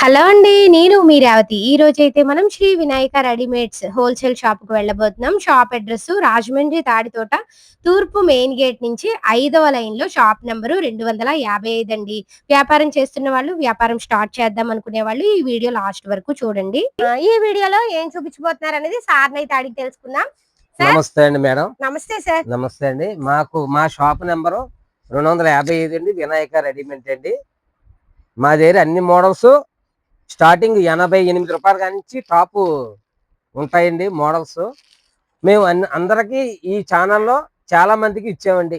Hello అండి. నేను మీ రేవతి. ఈ రోజైతే మనం శ్రీ వినాయక రెడీమేడ్స్ హోల్‌సేల్ షాప్‌కి వెళ్ళబోతున్నాం. షాప్ అడ్రెస్ రాజమండ్రి తాడితోట తూర్పు మెయిన్ గేట్ నుంచి 5వ లైన్‌లో షాప్ నంబరు 255 అండి. వ్యాపారం చేస్తున్న వాళ్ళు, వ్యాపారం స్టార్ట్ చేద్దాం అనుకునే వాళ్ళు ఈ వీడియో లాస్ట్ వరకు చూడండి. ఈ వీడియోలో ఏం చూపించబోతున్నారనేది సార్‌నైతే అడిగి తెలుసుకుందాం. నమస్తే అండి మేడం. నమస్తే సార్. నమస్తే అండి. మా షాప్ నెంబరు 255 అండి. వినాయక రెడీమేడ్ అండి. మా దగ్గర అన్ని మోడల్స్ స్టార్టింగ్ 88 రూపాయల నుంచి టాప్ ఉంటాయండి మోడల్స్. మేము అందరికి ఈ ఛానల్లో చాలా మందికి ఇచ్చామండి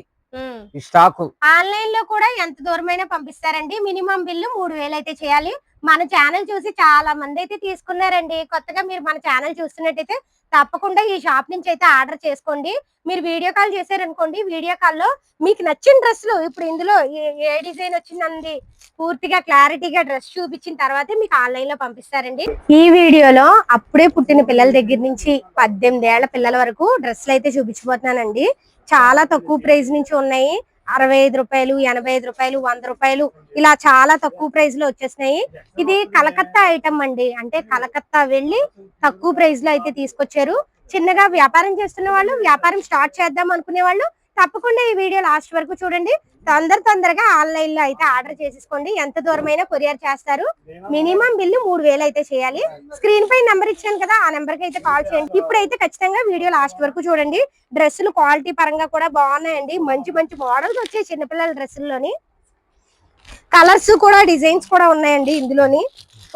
ఈ స్టాక్. ఆన్లైన్ లో కూడా ఎంత దూరమైనా పంపిస్తారండి. మినిమం బిల్లు 3000 అయితే చేయాలి. మన ఛానల్ చూసి చాలా మంది అయితే తీసుకున్నారండి. కొత్తగా మీరు మన ఛానల్ చూస్తున్నట్టయితే తప్పకుండా ఈ షాప్ నుంచి అయితే ఆర్డర్ చేసుకోండి. మీరు వీడియో కాల్ చేశారనుకోండి, వీడియో కాల్లో మీకు నచ్చిన డ్రెస్సులు ఇప్పుడు ఇందులో ఏ డిజైన్ వచ్చిందండి పూర్తిగా క్లారిటీగా డ్రెస్ చూపించిన తర్వాతే మీకు ఆన్లైన్ లో పంపిస్తారండి. ఈ వీడియోలో అప్పుడే పుట్టిన పిల్లల దగ్గర నుంచి 18 ఏళ్ల పిల్లల వరకు డ్రెస్సులు అయితే చూపించబోతున్నానండి. చాలా తక్కువ ప్రైస్ నుంచి ఉన్నాయి. 65 రూపాయలు, 85 రూపాయలు, 100 రూపాయలు ఇలా చాలా తక్కువ ప్రైస్ లో వచ్చేసినాయి. ఇది కలకత్తా ఐటమ్ అండి. అంటే కలకత్తా వెళ్ళి తక్కువ ప్రైస్ లో అయితే తీసుకొచ్చారు. చిన్నగా వ్యాపారం చేస్తున్న వాళ్ళు, వ్యాపారం స్టార్ట్ చేద్దాం అనుకునే వాళ్ళు తప్పకుండా ఈ వీడియో లాస్ట్ వరకు చూడండి. తొందరగా ఆన్లైన్ లో అయితే ఆర్డర్ చేసేసుకోండి. ఎంత దూరమైనా కొరియర్ చేస్తారు. మినిమం బిల్లు 3000 అయితే చేయాలి. స్క్రీన్ పై నెంబర్ ఇచ్చాను కదా, ఆ నెంబర్ కి అయితే కాల్ చేయండి. ఇప్పుడైతే ఖచ్చితంగా వీడియో లాస్ట్ వరకు చూడండి. డ్రెస్సులు క్వాలిటీ పరంగా కూడా బాగున్నాయండి. మంచి మంచి మోడల్స్ వచ్చాయి చిన్నపిల్లల డ్రెస్సుల్లోని. కలర్స్ కూడా డిజైన్స్ కూడా ఉన్నాయండి ఇందులోని.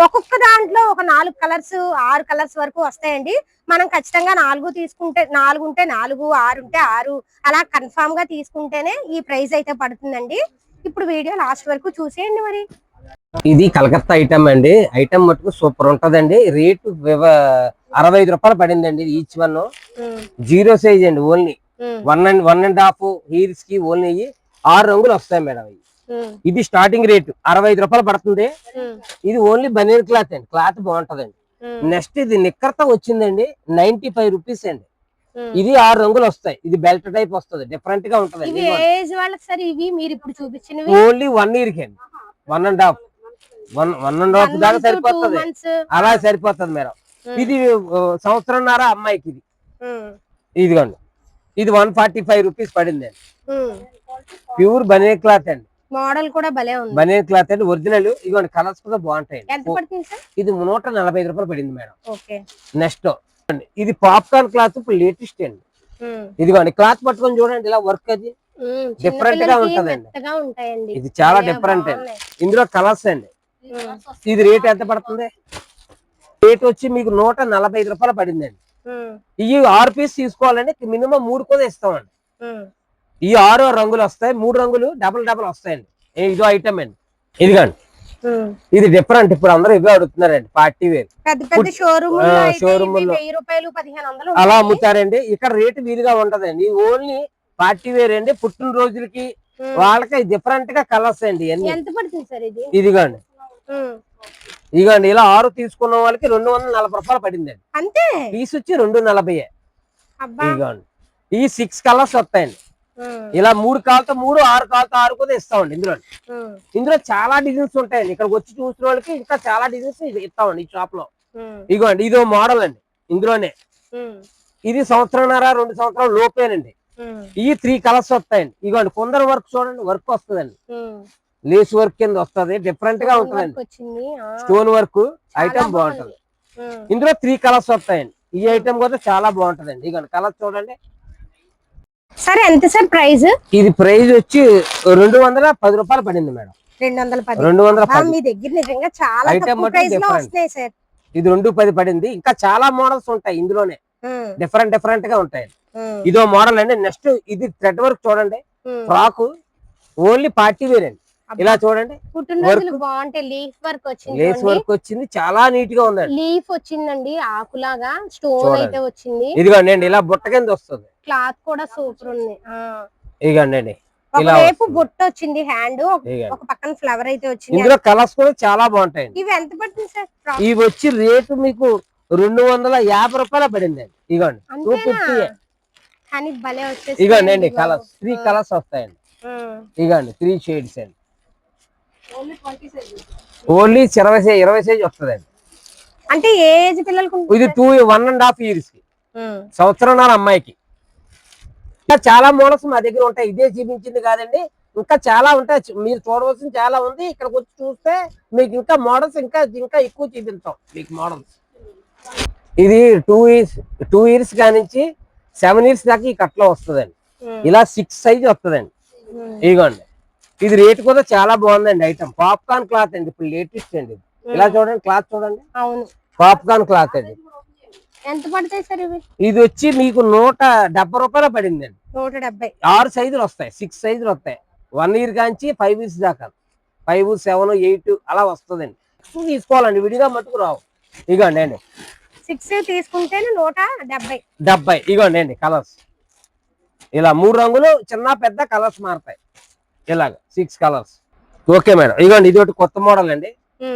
ఒక్కొక్క దాంట్లో ఒక 4 కలర్స్ 6 కలర్స్ వరకు వస్తాయండి. మనం ఖచ్చితంగా 4 తీసుకుంటే 4 ఉంటే 4, 6 ఉంటే 6 అలా కన్ఫామ్ గా తీసుకుంటేనే ఈ ప్రైస్ అయితే పడుతుందండి. ఇప్పుడు వీడియో లాస్ట్ వరకు చూసేయండి. మరి ఇది కలకత్తా ఐటమ్ అండి. ఐటమ్ మటుకు సూపర్ ఉంటదండి. రేటు 65 రూపాయలు పడిందండి ఈచ్ వన్. 0 సైజ్ అండి. ఓన్లీ 1.5 హీల్స్ కి ఓన్లీ 6 రంగులు వస్తాయి మేడం. ఇది స్టార్టింగ్ రేటు 65 రూపాయలు పడుతుంది. ఇది ఓన్లీ బనీన్ క్లాత్ అండి. క్లాత్ బాగుంటదండి. నెక్స్ట్ ఇది నిక్కర్తో వచ్చిందండి 95 రూపీస్ అండి. ఇది 6 రంగులు వస్తాయి. ఇది బెల్ట్ టైప్ వస్తుంది. డిఫరెంట్ గా ఉంటది. ఓన్లీ 1 ఇయర్ కి అండి. 1.5 దాకా సరిపోతుంది. అలా సరిపోతుంది మేడం. ఇది సంవత్సరంన్నర అమ్మాయికి. ఇది ఇదిగోండి. ఇది 145 రూపీస్ పడింది అండి. ప్యూర్ బనీన్ క్లాత్ అండి. మోడల్ కూడా భలే ఉంది. బనీన్ క్లాత్ అండి. ఒరిజినల్. ఇదిగోండి కలర్స్ కూడా బాగుంటాయి. ఇది 145 రూపాయలు పడింది మేడం. నెక్స్ట్ ఇది పాప్కార్న్ క్లాత్ ఇప్పుడు లేటెస్ట్ అండి. ఇదిగోండి క్లాత్ పట్టుకొని చూడండి. ఇలా వర్క్ అది డిఫరెంట్ గా ఉంటదండి. ఇది చాలా డిఫరెంట్ అండి. ఇందులో కలర్స్ అండి. ఇది రేట్ ఎంత పడుతుంది? రేట్ వచ్చి మీకు 145 రూపాయలు పడిందండి. ఇవి 6 పీస్ తీసుకోవాలండి. మినిమం 3 కూడా ఇస్తామండి. ఈ 6 రంగులు వస్తాయి. 3 రంగులు డబుల్ వస్తాయండి. ఇదో ఐటమ్ అండి. ఇదిగోండి. ఇది డిఫరెంట్. ఇప్పుడు అందరూ ఇవే అడుగుతున్నారండి. పార్టీ వేర్ షోరూమ్ అలా అమ్ముతారండి. ఇక్కడ రేటు వీలుగా ఉంటదండి. ఓన్లీ పార్టీ వేర్ అండి. పుట్టిన రోజులకి వాళ్ళకి డిఫరెంట్ గా కలర్స్ అండి. ఇదిగోండి. ఇదిగోండి ఇలా 6 తీసుకున్న వాళ్ళకి 240 రూపాయలు పడిందండి. అంతే. పీస్ వచ్చి 240. ఇదిగోండి. ఈ 6 కలర్స్ వస్తాయండి. ఇలా 3 కాళ్ళతో 3, 6 కాళ్ళతో 6 కూడా ఇస్తామండి. ఇందులో చాలా డిజైన్స్ ఉంటాయండి. ఇక్కడికి వచ్చి చూసిన వాళ్ళకి ఇంకా చాలా డిజైన్స్ ఇస్తామండి ఈ షాప్ లో. ఇదిగోండి ఇదో మోడల్ అండి. ఇందులోనే ఇది 1.5 సంవత్సరాలు 2 సంవత్సరాలు లోపేనండి. ఈ 3 కలర్స్ వస్తాయండి. ఇదిగోండి కొందరు వర్క్ చూడండి. వర్క్ వస్తుందండి. లేస్ వర్క్ కింద వస్తుంది. డిఫరెంట్ గా ఉంటుందండి. స్టోన్ వర్క్ ఐటమ్ బాగుంటది. ఇందులో 3 కలర్స్ వస్తాయండి. ఈ ఐటమ్ కూడా చాలా బాగుంటదండి. ఇదిగోండి కలర్స్ చూడండి. సరే ఎంత సార్ ప్రైస్? ఇది ప్రైస్ వచ్చి 210 రూపాయలు పడింది మేడం. 210. మీ దగ్గర నిజంగా చాలా తక్కువ ప్రైస్ లో వస్తాయి సార్. ఇది 210 పడింది. ఇంకా చాలా మోడల్స్ ఉంటాయి ఇందులోనే. డిఫరెంట్ గా ఉంటాయి. ఇదో మోడల్ అండి. నెక్స్ట్ ఇది థ్రెడ్ వర్క్ చూడండి. ఫ్రాక్ ఓన్లీ పార్టీ వేర్ అండి. ఇలా చూడండి. లేస్ వర్క్ వచ్చింది. చాలా నీట్ గా ఉందండి. లీఫ్ వచ్చిందండి. ఆకులాగా స్టోన్ అయితే వచ్చింది. ఇదిగోండి ఇలా బుట్ట కింద వస్తుంది. క్లాత్ కూడా సూపర్ ఉంది. ఇదిగోండి ఒకవైపు బుట్ట వచ్చింది. హ్యాండ్ ఒక పక్కన ఫ్లవర్ అయితే వచ్చింది. ఇందులో కలర్స్ కూడా చాలా బాగుంటాయి. ఇవి ఎంత పడుతుంది సార్? ఇవి వచ్చి రేటు మీకు 250 రూపాయలు పడింది అండి. ఇదిగోండి 250. కానీ భలే వచ్చేసి ఇదిగోండి కలర్స్ 3 కలర్స్ వస్తాయండి. ఇదిగోండి 3 షేడ్స్ అండి. ఓన్లీ 20 సైజ్ వస్తుందండి. అంటే ఏ ఏజ్ పిల్లలకు ఇది 1.5 years కి, సంవత్సరంన్నర అమ్మాయికి. ఇంకా చాలా మోడల్స్ మా దగ్గర ఉంటాయి. ఇదే చూపించింది కాదండి, ఇంకా చాలా ఉంటాయి. మీరు చూడవలసిన చాలా ఉంది. ఇక్కడికి వచ్చి చూస్తే మీకు ఇంకా మోడల్స్ ఇంకా ఎక్కువ చూపిస్తాం మీకు మోడల్స్. ఇది 2 years కానించి 7 years దాకా ఈ కట్లో వస్తుందండి. ఇలా 6 సైజ్ వస్తుందండి. ఇదిగోండి, ఇది రేట్ కూడా చాలా బాగుందండి. ఐటమ్ పాప్కార్న్ క్లాత్ అండి, ఇప్పుడు లేటెస్ట్ అండి. ఇలా చూడండి, క్లాత్ చూడండి, పాప్కార్న్ క్లాత్ అండి. ఎంత పడతాయి సార్ ఇవి? ఇది వచ్చి మీకు 170 రూపాయలు పడిందండి. 170. 6 సైజులు వస్తాయి, 6 సైజులు వస్తాయి. 1 year కాంచి 5 years దాకా, 5, 7, 8 అలా వస్తుందండి. తీసుకోవాలండి, విడిగా మట్టుకు రావు. ఇగోండి అండి, 6 తీసుకుంటే 170. ఇగోండి అండి కలర్స్, ఇలా 3 రంగులు, చిన్న పెద్ద కలర్స్ మారుతాయి. ఇలాగ 6 కలర్స్. ఓకే మేడం, ఇగోండి ఇది ఒకటి కొత్త మోడల్ అండి.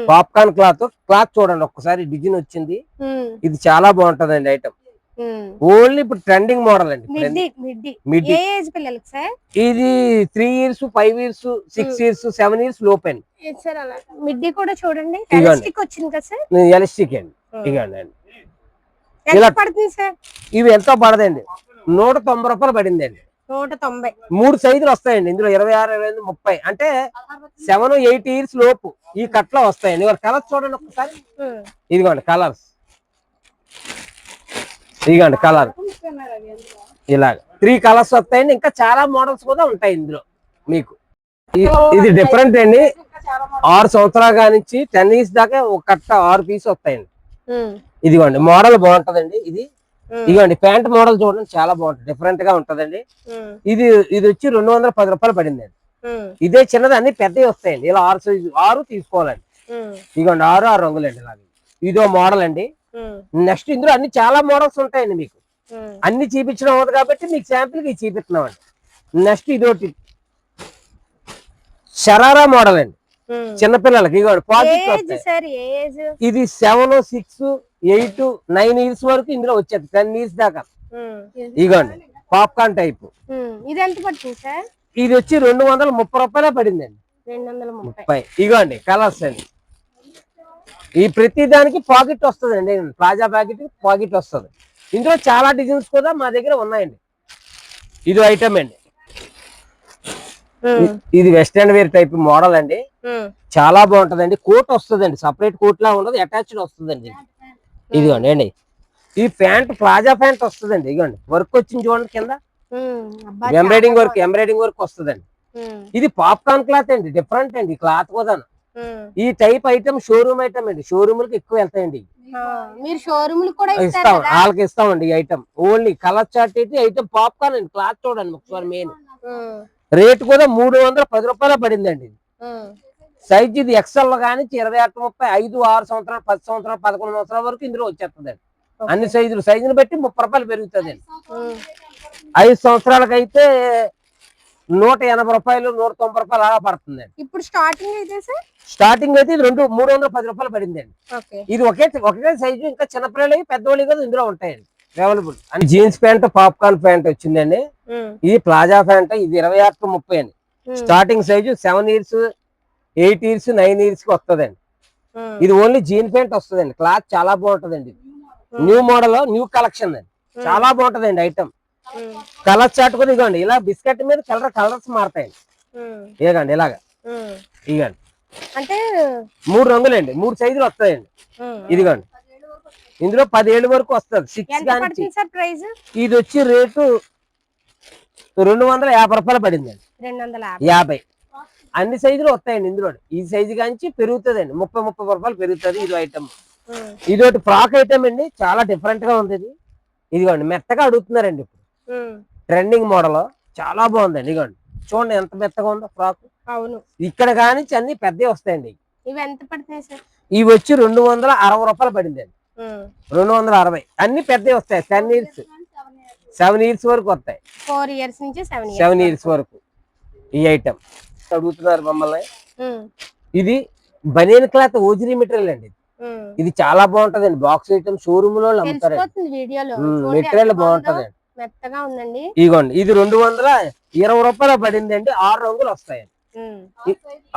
పాప్కార్న్ క్లాత్ చూడండి ఒక్కసారి, డిజైన్ వచ్చింది. ఇది చాలా బాగుంటదండి ఐటమ్. ఓన్లీ ఇప్పుడు ట్రెండింగ్ మోడల్ అండి. మిడ్డీ ఇది 3 years, 5 years, 6 years, 7 years లోపే. మిడ్డీ కూడా చూడండి, వచ్చింది కదా సార్, ఎలాస్టిక్ అండి. ఇగోండి అండి, ఎంత పడుతుంది సార్? ఇవి ఎంతో పడదండి, 190 రూపాయలు పడిందండి. 190. 3 సైజులు వస్తాయండి ఇందులో, 26, 25, 30, అంటే 7, 8 years లోపు ఈ కట్లో వస్తాయండి. ఇవాళ కలర్స్ చూడండి ఒక్కసారి. ఇదిగోండి కలర్స్, ఇదిగోండి కలర్, ఇలాగ 3 కలర్స్ వస్తాయండి. ఇంకా చాలా మోడల్స్ కూడా ఉంటాయి ఇందులో మీకు. ఇది డిఫరెంట్ అండి, 6 సంవత్సరాల కానించి 10 years దాకా ఒక కట్ట 6 పీస్ వస్తాయండి. ఇదిగోండి మోడల్ బాగుంటదండి. ఇది ఇదిగోండి ప్యాంట్ మోడల్ చూడండి, చాలా బాగుంటుంది, డిఫరెంట్ గా ఉంటదండి. ఇది వచ్చి 210 రూపాయలు పడిందండి. ఇదే చిన్నది, అన్ని పెద్దవి వస్తాయండి. ఇలా 6 సైజు 6 తీసుకోవాలండి. ఇదిగోండి 6 రంగులండి. ఇలాగ ఇదో మోడల్ అండి. నెక్స్ట్ ఇందులో అన్ని చాలా మోడల్స్ ఉంటాయండి మీకు. అన్ని చూపించడం అవుతుంది కాబట్టి మీకు శాంపిల్ కి చూపిస్తున్నామండి. నెక్స్ట్ ఇది ఒకటి షరారా మోడల్ అండి, చిన్నపిల్లలకి. ఇది 7, 6, 8, 9 years వరకు ఇందులో వచ్చేది, 10 years దాకా. ఇగోండి పాప్కార్న్ టైప్. ఇది ఎంత పడుతుంది సార్? ఇది వచ్చి 230 రూపాయలే పడిందండి. 230. ఇగోండి కలర్స్ అండి. ఈ ప్రతి దానికి పాకెట్ వస్తుందండి, ప్లాజా పాకెట్ వస్తుంది. ఇందులో చాలా డిజైన్స్ కూడా మా దగ్గర ఉన్నాయండి. ఇది ఐటమ్ అండి. ఇది వెస్టర్న్ వేర్ టైప్ మోడల్ అండి, చాలా బాగుంటదండి. కోట్ వస్తుందండి, సపరేట్ కోట్ లా ఉండదు, అటాచ్డ్ వస్తుందండి. ఇదిగోండి అండి, ఈ ప్యాంట్ ప్లాజా ప్యాంట్ వస్తుందండి. ఇదిగోండి వర్క్ వచ్చింది చూడండి కింద, ఎంబ్రాయిడింగ్ వర్క్ వస్తుందండి. ఇది పాప్కార్న్ క్లాత్ అండి, డిఫరెంట్ అండి క్లాత్ కూడా. ఈ టైప్ ఐటమ్ షోరూమ్ ఐటమ్ అండి, షోరూమ్లకి ఎక్కువ వెళ్తాయండి. ఇస్తాం, వాళ్ళకి ఇస్తామండి ఈ ఐటమ్. ఓన్లీ కలర్ చార్ట్ అయితే ఐటమ్ పాప్కార్న్ అండి. క్లాత్ చూడండి ఒకసారి, మెయిన్ రేట్ కూడా 310 రూపాయలు పడిందండి. సైజ్ ఇది ఎక్సెల్ లో కానీ 28, 30, 5, 6 సంవత్సరాలు, 10 సంవత్సరాలు, 11 సంవత్సరాల వరకు ఇందులో వచ్చేస్తుందండి. అన్ని సైజుని బట్టి 30 రూపాయలు పెరుగుతుందండి. 5 సంవత్సరాలకైతే 180 రూపాయలు, 190 రూపాయలు అలా పడుతుందండి. ఇప్పుడు స్టార్టింగ్ అయితే ఇది 310 రూపాయలు పడిందండి. ఇది ఒకే సైజు. ఇంకా చిన్నపిల్లలు పెద్దవాళ్ళు కూడా ఇందులో ఉంటాయండి అవైలబుల్. అని జీన్స్ ప్యాంట్, పాప్కార్న్ ప్యాంట్ వచ్చిందండి. ఇది ప్లాజా ప్యాంట్, ఇది 26, 30 అండి. Starting size 7 years, 8 years, 9 years కి వస్తుందండి. ఇది ఓన్లీ జీన్ ప్యాంట్ వస్తుందండి. క్లాత్ చాలా బాగుంటదండి. న్యూ మోడల్, న్యూ కలెక్షన్ అండి, చాలా బాగుంటదండి ఐటమ్. కలర్ చార్ట్ కూడా ఇదిగోండి, ఇలా బిస్కెట్ మీద కలర్స్ మారుతాయండి. ఇదిగోండి ఇలాగా, ఇదిగోండి అంటే 3 రంగులండి, 3 సైజులు వస్తాయండి. ఇదిగోండి ఇందులో 10 ఏళ్ళ వరకు వస్తుంది. 6 కానీ ఇది వచ్చి రేటు 250 రూపాయలు పడిందండి. 250. అన్ని సైజులు వస్తాయండి ఇందులో. ఈ సైజు కాంచి పెరుగుతుందండి, 30 రూపాయలు పెరుగుతుంది. ఇది ఐటమ్. ఇది ఒకటి ఫ్రాక్ ఐటమ్ అండి, చాలా డిఫరెంట్ గా ఉంది. ఇదిగోండి మెత్తగా అడుగుతున్నారండి ఇప్పుడు, ట్రెండింగ్ మోడల్, చాలా బాగుందండి. ఇదిగోండి చూడండి ఎంత మెత్తగా ఉందో ఫ్రాక్. ఇక్కడ కానించి అన్ని పెద్దవి వస్తాయండి. ఇవి వచ్చి 260 రూపాయలు పడిందండి. 260. అన్ని పెద్దవి వస్తాయి. 10 years, 7 years వరకు వస్తాయి. 4 years నుంచి 7 years వరకు ఈ ఐటమ్ అడుగుతున్నారు మమ్మల్ని. ఇది బనియన్ క్లాత్ ఓజిరీ మెటీరియల్ అండి. ఇది చాలా బాగుంటదండి. బాక్స్ ఐటమ్ షోరూమ్ లో అమ్ముతారండి. మెటీరియల్ బాగుంటదండి, మెత్తగా ఉందండి. ఇదిగోండి ఇది 220 రూపాయలు పడిందండి. 6 రంగులు వస్తాయండి,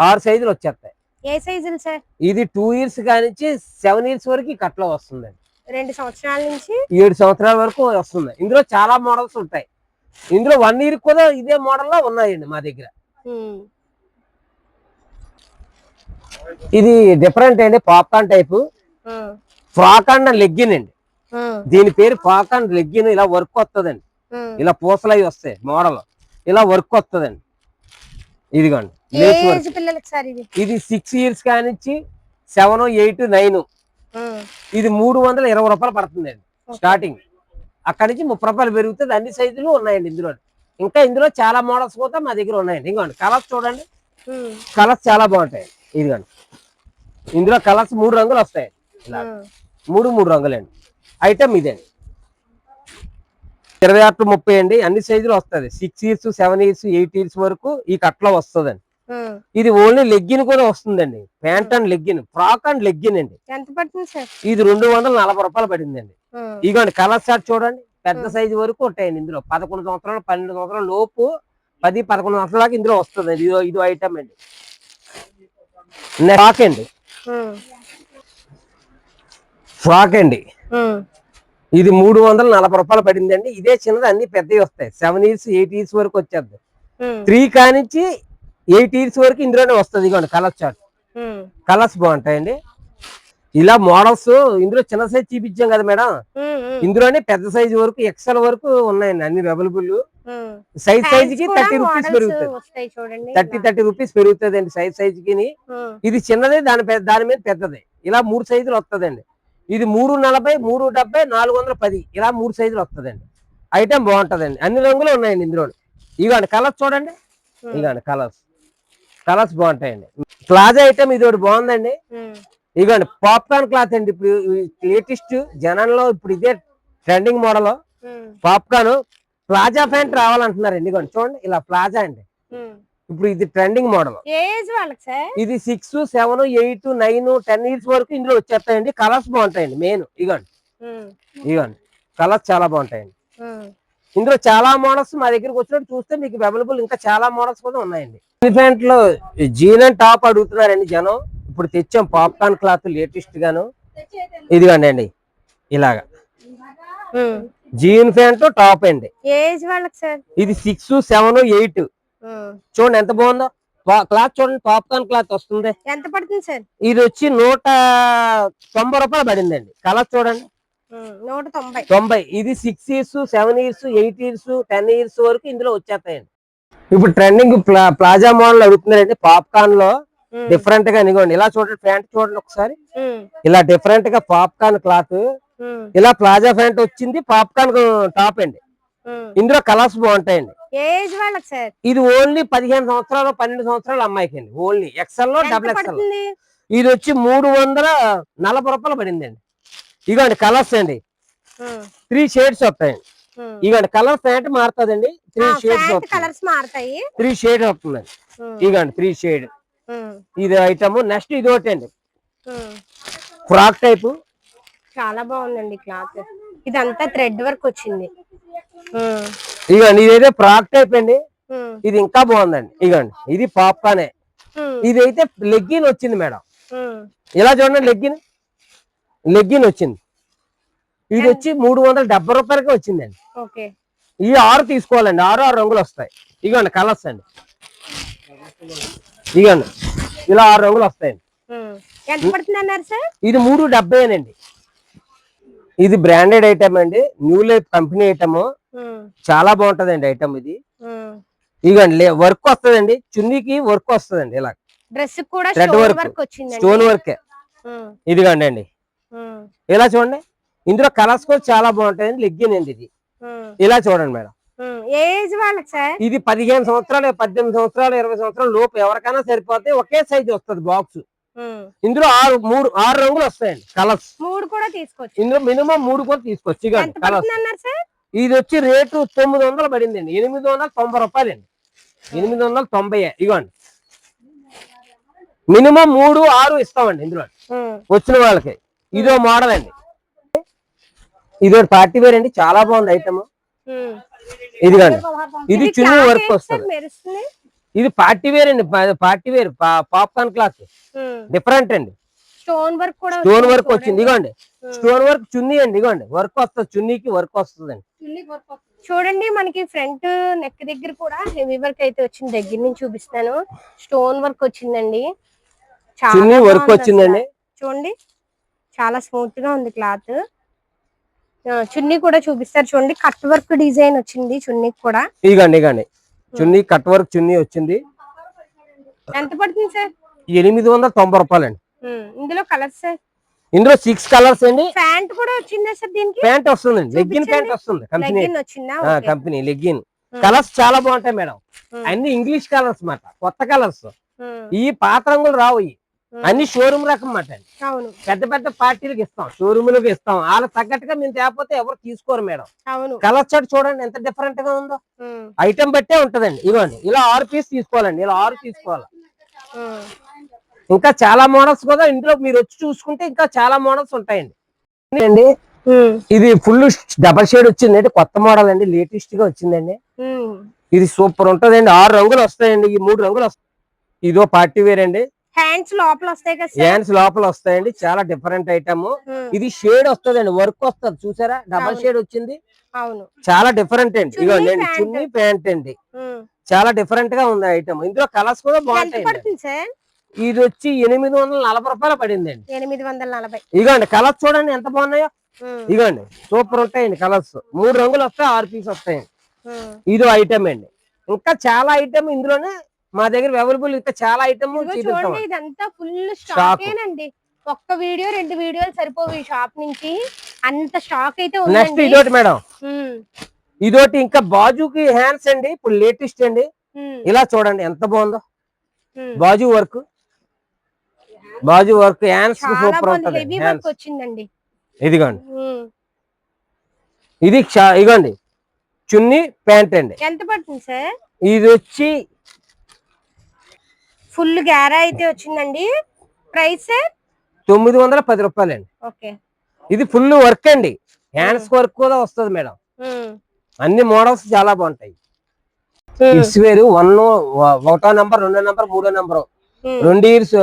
6 సైజులు వచ్చేస్తాయి. ఏ సైజులు సార్? ఇది 2 ఇయర్స్ కానించి 7 ఇయర్స్ వరకు ఈ కట్లో వస్తుందండి. 2 సంవత్సరాల నుంచి 7 సంవత్సరాల వరకు వస్తుంది. ఇందులో చాలా మోడల్స్ ఉంటాయి. ఇందులో 1 ఇయర్ కూడా ఇదే మోడల్ లో ఉన్నాయండి మా దగ్గర. ఇది డిఫరెంట్ అండి, popcorn type frock and legging అండి. దీని పేరు ఫ్రాక్ అండ్ లెగ్గిన్. ఇలా వర్క్ వస్తుందండి, ఇలా పూసలు అవి వస్తాయి మోడల్, ఇలా వర్క్ వస్తుందండి. ఇదిగోండి ఇది 6 ఇయర్స్ కానించి 7, 8, 9. ఇది 320 రూపాయలు పడుతుందండి స్టార్టింగ్. అక్కడి నుంచి 30 రూపాయలు పెరుగుతుంది. అన్ని సైజులు ఉన్నాయండి ఇందులో. ఇంకా ఇందులో చాలా మోడల్స్ కూడా మా దగ్గర ఉన్నాయండి. ఇదిగోండి కలర్స్ చూడండి, కలర్స్ చాలా బాగుంటాయి. ఇదిగోండి ఇందులో కలర్స్ 3 రంగులు వస్తాయి. ఇలా 3 రంగులండి. ఐటమ్ ఇదండి 28, 30 అండి. అన్ని సైజులు వస్తుంది. 6 ఇయర్స్, 7 ఇయర్స్, 8 ఇయర్స్ వరకు ఈ కట్లో వస్తుందండి. ఇది ఓన్లీ లెగ్గిన్ కూడా వస్తుందండి. Pant and legging, frock and legging అండి. ఎంత పడుతుంది సార్? ఇది 240 రూపాయలు పడిందండి. ఇదిగోండి కలర్ షార్ట్ చూడండి, పెద్ద సైజు వరకు ఉంటాయండి ఇందులో. 11 సంవత్సరాలు, 12 సంవత్సరాల లోపు, 10, 11 సంవత్సరాల దాకా ఇందులో వస్తుంది. ఇది ఐటమ్ అండి. ఫ్రాక్ అండి, ఫ్రాక్ అండి. ఇది 340 రూపాయలు పడిందండి. ఇదే చిన్నది, అన్ని పెద్దవి వస్తాయి. 7 ఇయర్స్, 8 ఇయర్స్ వరకు వచ్చేది. 3 కానించి 8 ఇయర్స్ వరకు ఇందులోనే వస్తుంది. ఇదిగోండి కలర్ చార్ట్, కలర్స్ బాగుంటాయండి. ఇలా మోడల్స్ ఇందులో చిన్న సైజ్ చూపించాం కదా మేడం, ఇందులోనే పెద్ద సైజు వరకు ఎక్సెల్ వరకు ఉన్నాయండి అన్ని అవైలబుల్. సైజ్ కి 30 రూపీస్ పెరుగుతుంది. 30 రూపీస్ పెరుగుతుంది అండి సైజ్ కి. ఇది చిన్నది, దాని మీద పెద్దది. ఇలా 3 సైజులు వస్తుందండి. ఇది 340, 370, 410 ఇలా 3 సైజులు వస్తుందండి. ఐటమ్ బాగుంటదండి. అన్ని రంగులు ఉన్నాయండి ఇందులో. ఇదిగోండి కలర్స్ చూడండి, ఇదిగోండి కలర్స్ బాగుంటాయండి. ప్లాజా ఐటమ్ ఇది ఒకటి బాగుందండి. ఇదిగోండి పాప్కార్న్ క్లాత్ అండి. ఇప్పుడు లేటెస్ట్ జనంలో ఇప్పుడు ఇదే trending model popcorn. Palazzo pant రావాలంటున్నారండి. ఇదిగోండి చూడండి, ఇలా ప్లాజా అండి. ఇప్పుడు ఇది ట్రెండింగ్ మోడల్. ఇది 6, 7, 8, 9, 10 ఇయర్స్ వరకు ఇందులో వచ్చేస్తాయండి. కలర్స్ బాగుంటాయండి. మెయిన్ ఇదిగోండి కలర్స్ చాలా బాగుంటాయండి. ఇందులో చాలా మోడల్స్ మా దగ్గరకు వచ్చినట్టు చూస్తే మీకు అవైలబుల్ ఇంకా చాలా మోడల్స్ కూడా ఉన్నాయండి. ప్యాంట్ లో జీన్ అండ్ టాప్ అడుగుతున్నారండి జనం. ఇప్పుడు తెచ్చాం పాప్కార్న్ క్లాత్ లేటెస్ట్ గాను. ఇదిగోండి అండి ఇలాగా జీన్ ప్యాంట్ టాప్ అండి. ఇది 6, 7, 8. చూడండి ఎంత బాగుందో క్లాత్. చూడండి పాప్కార్న్ క్లాత్ వస్తుంది. ఎంత పడుతుంది సార్? ఇది వచ్చి 190 రూపాయలు పడిందండి. కలర్ చూడండి 190. ఇది 6 ఇయర్స్, 7 ఇయర్స్, 8 ఇయర్స్, 10 ఇయర్స్ వరకు ఇందులో వచ్చేస్తాయండి. ఇప్పుడు ట్రెండింగ్ ప్లాజా మోడల్ అడుగుతున్నారండి పాప్కార్న్ లో. డిఫరెంట్ గా ఇదిగోండి ఇలా చూడండి, ప్యాంట్ చూడండి ఒకసారి. ఇలా డిఫరెంట్ గా పాప్కార్న్ క్లాత్, ఇలా ప్లాజా ప్యాంట్ వచ్చింది. పాప్కార్న్ టాప్ అండి. ఇందులో కలర్స్ బాగుంటాయండి. ఇది ఓన్లీ 15 సంవత్సరాలు, 12 సంవత్సరాలు అమ్మాయికి అండి. ఓన్లీ ఎక్సెల్ లో, డబుల్ ఎక్సెల్. ఇది వచ్చి 340 రూపాయలు పడిందండి. ఇదిగోండి కలర్స్ అండి. 3 షేడ్స్ వస్తాయండి. ఇదిగోండి కలర్ ప్యాంట్ మారుతుందండి. 3 షేడ్స్ వస్తాయి. 3 షేడ్ వస్తుందండి. ఇదిగోండి 3 షేడ్. ఇది ఐటమ్. నెక్స్ట్ ఇది ఒకటి అండి, ఫ్రాక్ టైప్. చాలా బాగుందండి క్లాత్. ఇదంతా థ్రెడ్ వర్క్ వచ్చింది. ఇదిగోండి ఇదైతే ఫ్రాక్ టైప్ అండి. ఇది ఇంకా బాగుందండి. ఇదిగోండి ఇది పాప్కార్నే. ఇది అయితే లెగ్గిన్ వచ్చింది మేడం. ఇలా చూడండి లెగ్గిన్ వచ్చింది. ఇది వచ్చి 370 రూపాయలకి వచ్చిందండి. ఈ 6 తీసుకోవాలండి. 6 రంగులు వస్తాయి. ఇదిగోండి కలర్స్ అండి. ఇదిగోండి ఇలా 6 రంగులు వస్తాయండి. ఇది 370 ఇది బ్రాండెడ్ ఐటమ్ అండి. New life company item. చాలా బాగుంటదండి ఐటమ్ ఇది. ఇదిగోండి వర్క్ వస్తుందండి. చున్నీకి వర్క్ వస్తుందండి. ఇలా డ్రెస్ కూడా స్టోన్ వర్క్. ఇదిగోండి అండి ఇలా చూడండి. ఇందులో కలర్స్ కూడా చాలా బాగుంటాయండి. లెగ్గిన్ అండి ఇది. ఇలా చూడండి మేడం. ఇది 15 సంవత్సరాలు, 18 సంవత్సరాలు, 20 సంవత్సరాల లోపు ఎవరికైనా సరిపోతే ఒకే సైజ్ వస్తుంది బాక్స్. ఇందులో 6 రంగులు వస్తాయండి. కలర్స్ 3 కూడా తీసుకోవచ్చు. ఇందులో మినిమం 3 కూడా తీసుకోవచ్చు. కలర్స్. ఇది వచ్చి రేటు 900 పడిందండి. 890 రూపాయలండి. 890. ఇవ్వండి మినిమం 3, 6 ఇస్తామండి ఇందులో వచ్చిన వాళ్ళకి. ఇదో మోడల్ అండి. ఇది పార్టీ వేర్ అండి. చాలా బాగుంది ఐటమ్. ఇదిగోండి ఇది చున్నీ వర్క్ వస్తుంది. ఇది పార్టీ వేర్ అండి, party wear popcorn cloth different అండి. స్టోన్ వర్క్ కూడా స్టోన్ వర్క్ వచ్చింది ఇగోండి, స్టోన్ వర్క్ చున్నీ అండి, ఇగోండి వర్క్ వస్తుంది, చున్నీకి వర్క్ వస్తుందండి. చూడండి మనకి ఫ్రంట్ నెక్ దగ్గర కూడా హెవీ వర్క్ అయితే వచ్చింది. దగ్గర నుంచి చూపిస్తాను, స్టోన్ వర్క్ వచ్చిందండి, చున్నీ చాలా వర్క్ వచ్చిందండి. చూడండి చాలా స్మూత్ గా ఉంది క్లాత్. చున్నీ కూడా చూపిస్తారు చూడండి, కట్ వర్క్ డిజైన్ వచ్చింది చున్నీకి కూడా. ఇగండి ఇగండి చున్నీ కట్ వర్క్ చున్నీ వచ్చింది. ఎంత పడుతుంది సార్? 890 రూపాయలండి. ఇందులో కలర్స్ సార్? ఇందులో 6 కలర్స్ అండి. ప్యాంట్ కూడా వచ్చిందా సార్ దీనికి? ప్యాంట్ వస్తుందండి, లెగ్గిన్ ప్యాంట్ వస్తుంది, కంపెనీ లెగ్గిన్. కలర్స్ చాలా బాగుంటాయి మేడం, అన్ని ఇంగ్లీష్ కలర్స్ మాట, కొత్త కలర్స్. ఈ పాత రంగులు రావు, అన్ని షోరూమ్ రకం మాట అండి. పెద్ద పెద్ద పార్టీలకు ఇస్తాం, షోరూమ్ ఇస్తాం, వాళ్ళకి తగ్గట్టుగా మేము తేకపోతే ఎవరు తీసుకోరు మేడం. కలర్ చార్ట్ చూడండి ఎంత డిఫరెంట్ గా ఉందో, ఐటమ్ బట్టే ఉంటదండి. ఇవ్వండి ఇలా 6 పీస్ తీసుకోవాలండి, ఇలా 6 తీసుకోవాలి. ఇంకా చాలా మోడల్స్ కూడా ఇందులో మీరు వచ్చి చూసుకుంటే ఇంకా చాలా మోడల్స్ ఉంటాయండి. ఇది ఫుల్ డబల్ షేడ్ వచ్చిందండి, కొత్త మోడల్ అండి, లేటెస్ట్ గా వచ్చిందండి. ఇది సూపర్ ఉంటదండి, 6 రంగులు వస్తాయండి, ఈ 3 రంగులు వస్తాయి. ఇదో పార్టీ వేర్ అండి. హ్యాండ్స్ లోపల వస్తాయి కదా? హ్యాండ్స్ లోపల వస్తాయండి, చాలా డిఫరెంట్ ఐటమ్. ఇది షేడ్ వస్తుందండి, వర్క్ వస్తుంది చూసారా, డబల్ షేడ్ వచ్చింది, చాలా డిఫరెంట్ అండి. ఇదిగోండి చున్నీ ప్యాంట్ అండి, చాలా డిఫరెంట్ గా ఉంది ఐటమ్. ఇందులో కలర్స్ కూడా బాగుంటాయి. ఇది వచ్చి 840 రూపాయలు పడిందండి. 840. ఇదిగోండి కలర్స్ చూడండి ఎంత బాగున్నాయో, ఇదిగోండి సూపర్ ఉంటాయండి కలర్స్. 3 రంగులు వస్తాయి, 6 పీస్ వస్తాయండి. ఇదో ఐటమ్ అండి, ఇంకా చాలా ఐటమ్ ఇందులోనే మా దగ్గర అవైలబుల్, ఇంకా చాలా ఐటమ్. ఇదంతా ఫుల్ స్టాక్ ఏనండి, ఒక్క వీడియో 2 వీడియోలు సరిపోవు ఈ షాప్ నుంచి, అంత స్టాక్ అయితే ఉంది. నెక్స్ట్ ఇదోటి మేడం, ఇదోటి ఇంకా బాజుకి హ్యాండ్స్ అండి, ఇప్పుడు లేటెస్ట్ అండి. ఇలా చూడండి ఎంత బాగుందో, బాజు వర్క్, బాజు వర్క్ హ్యాండ్స్ సూపర్ ఉంటుంది. ఇదిగోండి ఇది ఇగోండి చున్నీ ప్యాంట్ అండి. ఎంత పడుతుంది సార్? ఇది వచ్చి ఫుల్ గ్యారా అయితే వచ్చిందండి. ప్రైస్ 910 రూపాయలండి. ఇది ఫుల్ వర్క్ అండి, హ్యాండ్స్ వర్క్ కూడా వస్తుంది మేడం. అన్ని మోడల్స్ చాలా బాగుంటాయి. కిడ్స్ వేరు 1 నంబర్, 2 నంబర్, 3 నంబర్, 2 ఇయర్స్,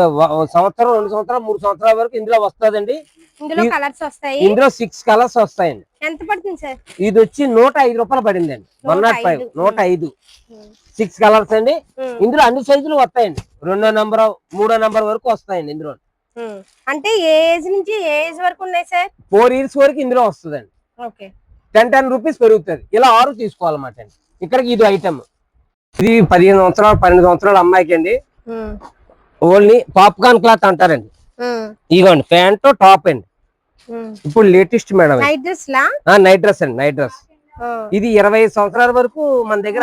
సంవత్సరం, 2 సంవత్సరాలు, 3 సంవత్సరాల వరకు ఇందులో వస్తుందండి. ఇందులో 6 కలర్స్ వస్తాయండి. ఎంత పడుతుంది సార్? ఇది వచ్చి 105 రూపాయలు పడిందండి. 105 6 కలర్స్ అండి. ఇందులో అన్ని సైజులు వస్తాయండి, 2 నంబర్, 3 నంబర్ వరకు వస్తాయండి. ఇందులో అంటే ఏ ఏజ్ నుంచి ఏ ఏజ్ వరకు ఉన్నాయి సార్? 4 ఇయర్స్ వరకు ఇందులో వస్తుందండి. 10 రూపీస్ పెరుగుతుంది. ఇలా 6 తీసుకోవాలన్నమాట అండి. ఇక్కడికి ఇది ఐటమ్, ఇది 15 సంవత్సరాలు 12 సంవత్సరాల అమ్మాయికి అండి. ఓన్లీ పాప్కార్న్ క్లాత్ అంటారండి. ఇదిగోండి ప్యాంట్ టాప్ అండి, ఇప్పుడు లేటెస్ట్ మేడం. నైట్ డ్రెస్ అండి, నైట్ డ్రెస్. ఇది 25 సంవత్సరాల వరకు మన దగ్గర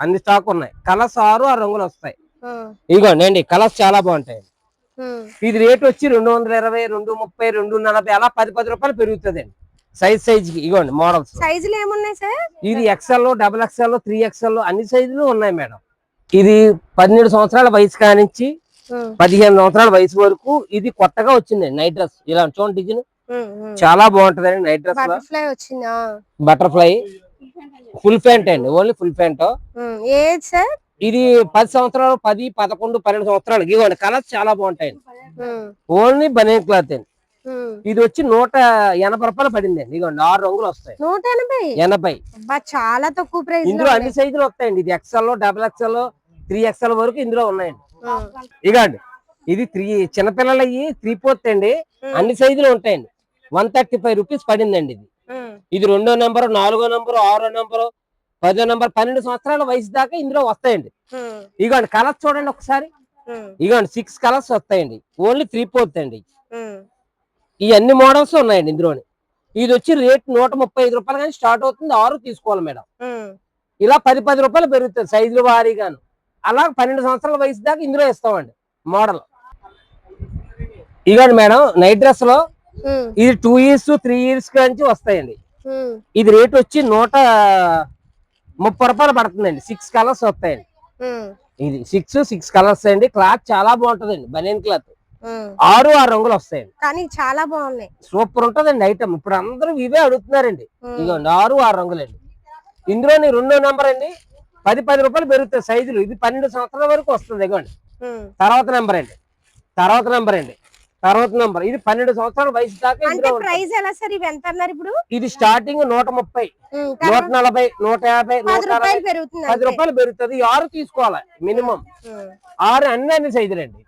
అన్ని స్టాక్ ఉన్నాయి. కలర్స్ 6 రంగులు వస్తాయి. ఇదిగోండి అండి కలర్స్ చాలా బాగుంటాయి. ఇది రేట్ వచ్చి 220, 230, 240 అలా 10 రూపాయలు పెరుగుతుంది. సైజ్ కి ఇగోండి మోడల్స్. సైజులు ఏమున్నాయి సార్? ఇది XL, XXL, 3XL అన్ని సైజులు ఉన్నాయి మేడం. ఇది 17 సంవత్సరాల వయసు కానించి 15 సంవత్సరాల వయసు వరకు ఇది కొత్తగా వచ్చిందండి నైట్ డ్రెస్. ఇలా చూడండి డిజైన్ చాలా బాగుంటదండి. Night dress butterfly full pant అండి, ఓన్లీ ఫుల్ ప్యాంట్. ఇది 10 సంవత్సరాలు, 10, 11, 12 సంవత్సరాలు. ఇవ్వండి కలర్స్ చాలా బాగుంటాయండి, ఓన్లీ బనియన్ క్లాత్ అండి. ఇది వచ్చి 180 రూపాయలు పడిందండి. ఇదిగోండి 6 రంగులు వస్తాయి. 180 చాలా తక్కువ ప్రైస్. ఇందులో అన్ని సైజులు వస్తాయండి. ఇది XL, XXL, 3XL వరకు ఇందులో ఉన్నాయండి. ఇగండి ఇది చిన్నపిల్లలు అయ్యి 3/4 అండి, అన్ని సైజులు ఉంటాయండి. 135 రూపీస్ పడిందండి. ఇది 2వ నంబర్, 4వ నంబర్, 6వ నంబర్, 10వ నంబర్, 12 సంవత్సరాల వయసు దాకా ఇందులో వస్తాయండి. ఇగోండి కలర్స్ చూడండి ఒకసారి. ఇగోండి 6 కలర్స్ వస్తాయండి, ఓన్లీ 3/4 అండి. ఈ అన్ని మోడల్స్ ఉన్నాయండి ఇందులోని. ఇది వచ్చి రేట్ 135 రూపాయలు కానీ స్టార్ట్ అవుతుంది. 6 తీసుకోవాలి మేడం. ఇలా 10 రూపాయలు పెరుగుతుంది సైజుల వారీగాను. అలా 12 సంవత్సరాల వయసు దాకా ఇందులో ఇస్తామండి మోడల్. ఇగోండి మేడం నైట్ డ్రెస్ లో ఇది 2 ఇయర్స్, 3 ఇయర్స్ నుంచి వస్తాయండి. ఇది రేట్ వచ్చి 130 రూపాయలు పడుతుందండి. 6 కలర్స్ వస్తాయండి. ఇది 6 కలర్స్ అండి. క్లాత్ చాలా బాగుంటదండి, బనియన్ క్లాత్. 6 రంగులు వస్తాయండి, కానీ చాలా బాగున్నాయి. సూపర్ ఉంటదండి ఐటమ్. ఇప్పుడు అందరూ ఇవే అడుగుతున్నారండి. ఇదిగోండి 6 రంగులండి. ఇందులోని 2వ నంబర్ అండి. 10 రూపాయలు పెరుగుతాయి సైజులు. ఇది 12 సంవత్సరాల వరకు వస్తుంది. ఇదిగోండి తర్వాత నెంబర్ అండి, తర్వాత నెంబర్. ఇది 12 సంవత్సరాల వయసు దాకా ఇందులో ఉంటుంది. ప్రైస్ ఎలా సార్ ఇవి ఎంత అన్నారు ఇప్పుడు? ఇది స్టార్టింగ్ 130, 140, 150, 160, 10 రూపాయలు పెరుగుతుంది. 6 తీసుకోవాలి మినిమం. 6 అన్ని సైజులండి.